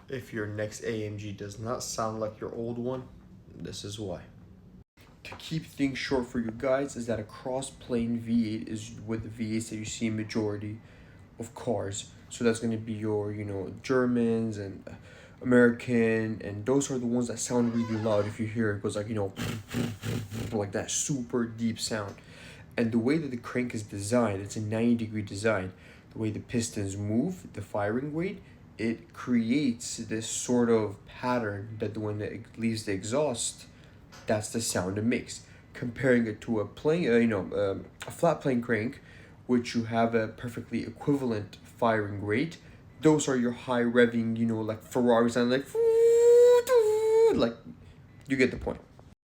If your next AMG does not sound like your old one, this is why. To keep things short for you guys, is that a cross-plane V8 is with the V8s that you see in majority of cars. So that's going to be your, Germans and American, and those are the ones that sound really loud. If you hear it goes like, like that super deep sound. And the way that the crank is designed, it's a 90-degree design. The way the pistons move, the firing weight, it creates this sort of pattern that when it leaves the exhaust, that's the sound it makes. Comparing it to a flat plane crank, which you have a perfectly equivalent firing rate. Those are your high revving, like Ferraris and like you get the point.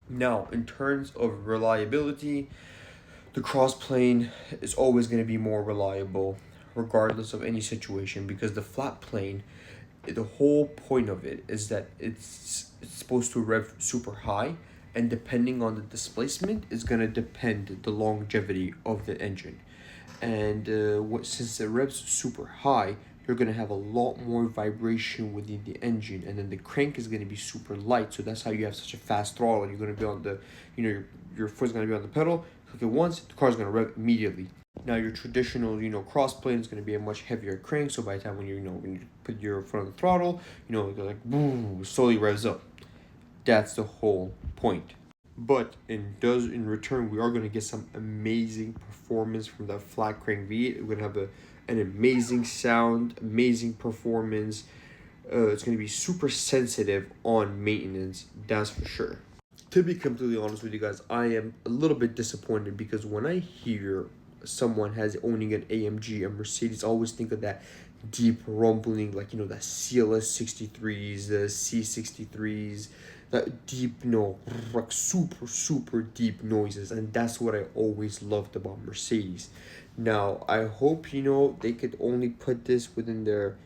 Now, in terms of reliability, the crossplane is always going to be more reliable regardless of any situation, because the flat plane, the whole point of it is that it's supposed to rev super high, and depending on the displacement is going to depend the longevity of the engine. And since it revs super high, you're going to have a lot more vibration within the engine, and then the crank is going to be super light, so that's how you have such a fast throttle. You're going to be on the, your foot's going to be on the pedal, click it once, the car's going to rev immediately. Now your traditional, cross plane is going to be a much heavier crank, so by the time when you put your foot on the throttle, it like boom, slowly revs up. That's the whole point. But in return, we are going to get some amazing performance from that flat crank V8. We're going to have an amazing sound, amazing performance. It's going to be super sensitive on maintenance, that's for sure. To be completely honest with you guys, I am a little bit disappointed, because when I hear someone owning an AMG, a Mercedes, I always think of that deep rumbling, like the CLS 63s, the C63s, that deep like super deep noises, and that's what I always loved about Mercedes. Now I hope they could only put this within their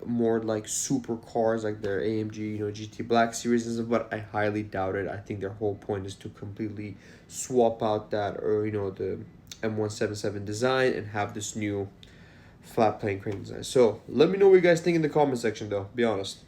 more like super cars, like their AMG GT Black series and stuff, but I highly doubt it. I think their whole point is to completely swap out that, or the M177 design, and have this new flat plane crank design. So let me know what you guys think in the comment section though, be honest.